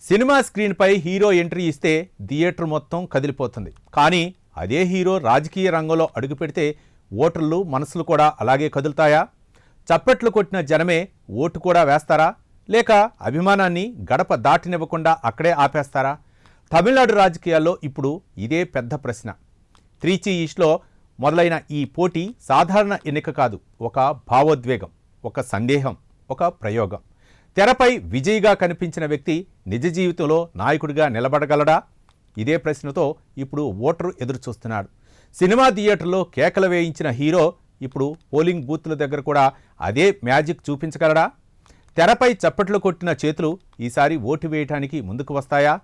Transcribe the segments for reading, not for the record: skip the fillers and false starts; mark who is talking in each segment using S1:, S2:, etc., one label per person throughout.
S1: Cinema స్క్రీన్పై hero entry ఇస్తే theatre మొత్తం కదిలిపోతుంది. కానీ అదే హీరో రాజకీయ రంగంలో అడుగుపెడితే ఓటర్లు మనసులు కూడా అలాగే కదులుతాయా? చప్పట్లు కొట్టిన జనమే ఓటు కూడా వేస్తారా? లేక అభిమానాన్ని గడప దాటినివ్వకుండా అక్కడే ఆపేస్తారా? తమిళనాడు రాజకీయాల్లో ఇప్పుడు ఇదే పెద్ద ప్రశ్న. 3 ఈస్ట్లో మొదలైన ఈ పోటీ సాధారణ ఎన్నిక కాదు, ఒక భావోద్వేగం, ఒక సందేహం, ఒక ప్రయోగం. తెరపై విజయ్గా కనిపించిన వ్యక్తి నిజ జీవితంలో నాయకుడిగా నిలబడగలడా? ఇదే ప్రశ్నతో ఇప్పుడు ఓటరు ఎదురుచూస్తున్నాడు. సినిమా థియేటర్లో కేకలు వేయించిన హీరో ఇప్పుడు పోలింగ్ బూత్ల దగ్గర కూడా అదే మ్యాజిక్ చూపించగలడా? తెరపై చప్పట్లు కొట్టిన చేతులు ఈసారి ఓటు వేయటానికి ముందుకు వస్తాయా?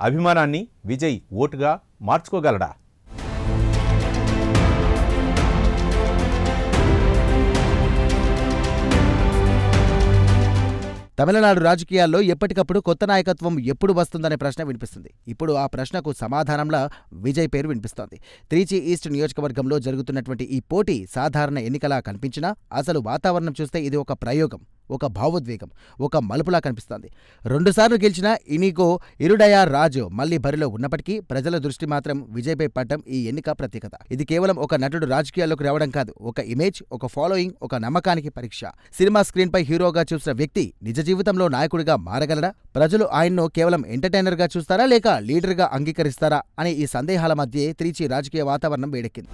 S1: అభిమానాన్ని విజయ్ ఓటుగా మార్చుకోగలడా?
S2: తమిళనాడు రాజకీయాల్లో ఎప్పటికప్పుడు కొత్త నాయకత్వం ఎప్పుడు వస్తుందనే ప్రశ్న వినిపిస్తుంది. ఇప్పుడు ఆ ప్రశ్నకు సమాధానంలా విజయ్ పేరు వినిపిస్తోంది. త్రిచి ఈస్ట్ నియోజకవర్గంలో జరుగుతున్నటువంటి ఈ పోటీ సాధారణ ఎన్నికలా కనిపించినా అసలు వాతావరణం చూస్తే ఇది ఒక ప్రయోగం, ఒక భావోద్వేగం, ఒక మలుపులా కనిపిస్తోంది. 2 సార్లు గెలిచిన ఇనిగో ఇరుడయా రాజు మళ్లీ బరిలో ఉన్నప్పటికీ ప్రజల దృష్టి మాత్రం విజయ్పై పడ్డం ఈ ఎన్నిక ప్రత్యేకత. ఇది కేవలం ఒక నటుడు రాజకీయాల్లోకి రావడం కాదు, ఒక ఇమేజ్, ఒక ఫాలోయింగ్, ఒక నమ్మకానికి పరీక్ష. సినిమా స్క్రీన్పై హీరోగా చూసిన వ్యక్తి నిజ జీవితంలో నాయకుడిగా మారగలడా? ప్రజలు ఆయన్ను కేవలం ఎంటర్టైనర్గా చూస్తారా లేక లీడర్గా అంగీకరిస్తారా అనే ఈ సందేహాల మధ్యే త్రిచి రాజకీయ వాతావరణం వేడెక్కింది.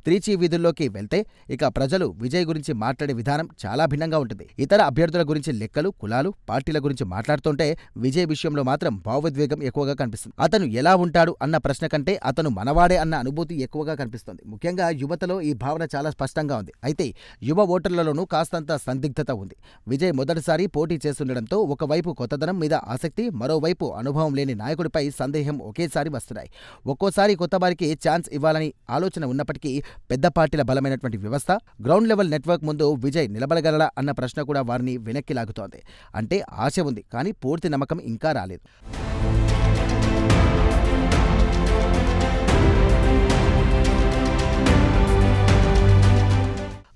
S2: త్రిచి వీధుల్లోకి వెళ్తే ఇక ప్రజలు విజయ్ గురించి మాట్లాడే విధానం చాలా భిన్నంగా ఉంటుంది. ఇతర అభ్యర్థుల గురించి లెక్కలు, కులాలు, పార్టీల గురించి మాట్లాడుతుంటే విజయ్ విషయంలో మాత్రం భావోద్వేగం ఎక్కువగా కనిపిస్తుంది. అతను ఎలా ఉంటాడు అన్న ప్రశ్న కంటే అతను మనవాడే అన్న అనుభూతి ఎక్కువగా కనిపిస్తుంది. ముఖ్యంగా యువతలో ఈ భావన చాలా స్పష్టంగా ఉంది. అయితే యువ ఓటర్లలోనూ కాస్తంత సందిగ్ధత ఉంది. విజయ్ మొదటిసారి పోటీ చేస్తుండటంతో ఒకవైపు కొత్తదనం మీద ఆసక్తి, మరోవైపు అనుభవం లేని నాయకుడిపై సందేహం ఒకేసారి వస్తున్నాయి. ఒక్కోసారి కొత్త వారికి ఛాన్స్ ఇవ్వాలని ఆలోచన ఉన్నప్పటికీ పెద్ద పార్టీల బలమైనటువంటి వ్యవస్థ, గ్రౌండ్ లెవెల్ నెట్వర్క్ ముందు విజయ్ నిలబడగలడా అన్న ప్రశ్న కూడా వారిని వెనక్కి లాగుతోంది. అంటే ఆశ ఉంది, కానీ పూర్తి నమ్మకం ఇంకా రాలేదు.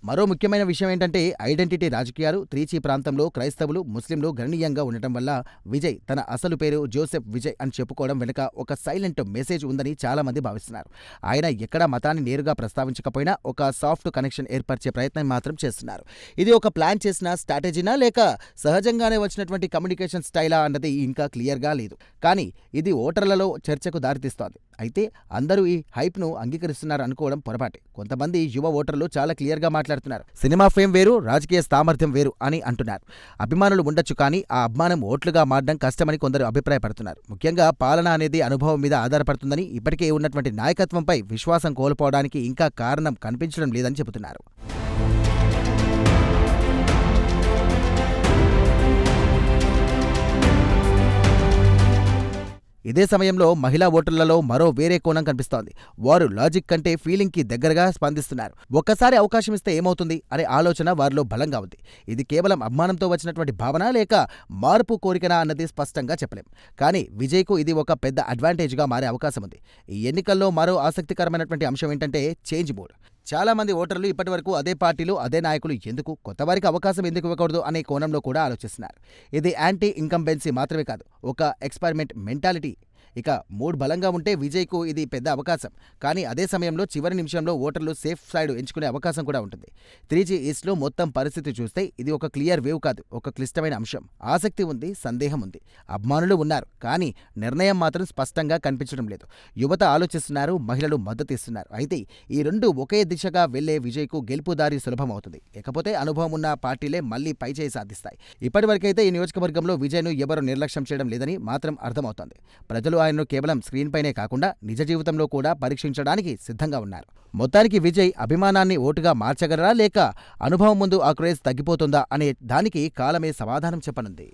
S2: మరో ముఖ్యమైన విషయం ఏంటంటే ఐడెంటిటీ రాజకీయాలు. త్రిచి ప్రాంతంలో క్రైస్తవులు, ముస్లింలు గణనీయంగా ఉండటం వల్ల విజయ్ తన అసలు పేరు జోసెఫ్ విజయ్ అని చెప్పుకోవడం వెనుక ఒక సైలెంట్ మెసేజ్ ఉందని చాలా మంది భావిస్తున్నారు. ఆయన ఎక్కడా మతాన్ని నేరుగా ప్రస్తావించకపోయినా ఒక సాఫ్ట్ కనెక్షన్ ఏర్పరిచే ప్రయత్నం మాత్రం చేస్తున్నారు. ఇది ఒక ప్లాన్ చేసిన స్ట్రాటజీనా లేక సహజంగానే వచ్చినటువంటి కమ్యూనికేషన్ స్టైలా అన్నది ఇంకా క్లియర్గా లేదు. కానీ ఇది ఓటర్లలో చర్చకు దారితీస్తోంది. అయితే అందరూ ఈ హైప్ను అంగీకరిస్తున్నారు అనుకోవడం పొరపాటే. కొంతమంది యువ ఓటర్లు చాలా క్లియర్గా మాట్లాడుతున్నారు. సినిమా ఫేమ్ వేరు, రాజకీయ సామర్థ్యం వేరు అని అంటున్నారు. అభిమానులు ఉండొచ్చు, కానీ ఆ అభిమానం ఓట్లుగా మారడం కష్టమని కొందరు అభిప్రాయపడుతున్నారు. ముఖ్యంగా పాలన అనేది అనుభవం మీద ఆధారపడుతుందని, ఇప్పటికే ఉన్నటువంటి నాయకత్వంపై విశ్వాసం కోల్పోవడానికి ఇంకా కారణం కనిపించడం లేదని చెబుతున్నారు. ఇదే సమయంలో మహిళా ఓటర్లలో మరో వేరే కోణం కనిపిస్తోంది. వారు లాజిక్ కంటే ఫీలింగ్కి దగ్గరగా స్పందిస్తున్నారు. ఒక్కసారి అవకాశం ఇస్తే ఏమవుతుంది అనే ఆలోచన వారిలో బలంగా ఉంది. ఇది కేవలం అభిమానంతో వచ్చినటువంటి భావన లేక మార్పు కోరికనా అన్నది స్పష్టంగా చెప్పలేం. కానీ విజయ్కు ఇది ఒక పెద్ద అడ్వాంటేజ్గా మారే అవకాశం ఉంది. ఈ ఎన్నికల్లో మరో ఆసక్తికరమైనటువంటి అంశం ఏంటంటే చేంజ్ మూడ్. చాలా మంది ఓటర్లు ఇప్పటివరకు అదే పార్టీలు, అదే నాయకులు ఎందుకు, కొత్త వారికి అవకాశం ఎందుకు ఇవ్వకూడదు అనే కోణంలో కూడా ఆలోచిస్తున్నారు. ఇది యాంటీ ఇన్కంబెన్సీ మాత్రమే కాదు, ఒక ఎక్స్పెరిమెంట్ మెంటాలిటీ. ఇక మూడ్ బలంగా ఉంటే విజయ్కు ఇది పెద్ద అవకాశం. కానీ అదే సమయంలో చివరి నిమిషంలో ఓటర్లు సేఫ్ సైడ్ ఎంచుకునే అవకాశం కూడా ఉంటుంది. త్రిచి ఈస్ట్లో మొత్తం పరిస్థితి చూస్తే ఇది ఒక క్లియర్ వేవ్ కాదు, ఒక క్లిష్టమైన అంశం. ఆసక్తి ఉంది, సందేహం ఉంది, అభిమానులు ఉన్నారు, కానీ నిర్ణయం మాత్రం స్పష్టంగా కనిపించడం లేదు. యువత ఆలోచిస్తున్నారు, మహిళలు మద్దతు ఇస్తున్నారు. అయితే ఈ రెండు ఒకే దిశగా వెళ్లే విజయ్కు గెలుపు దారి సులభం అవుతుంది. లేకపోతే అనుభవం ఉన్న పార్టీలే మళ్లీ పైచేయి సాధిస్తాయి. ఇప్పటివరకైతే ఈ నియోజకవర్గంలో విజయ్ను ఎవరూ నిర్లక్ష్యం చేయడం లేదని మాత్రం అర్థమవుతోంది. ప్రజలు ఆయన్ను కేవలం స్క్రీన్ పైనే కాకుండా నిజ జీవితంలో కూడా పరీక్షించడానికి సిద్ధంగా ఉన్నారు. మొత్తానికి విజయ్ అభిమానాన్ని ఓటుగా మార్చగలరా లేక అనుభవం ముందు ఆ క్రేజ్ తగ్గిపోతుందా అనే దానికి కాలమే సమాధానం చెప్పనుంది.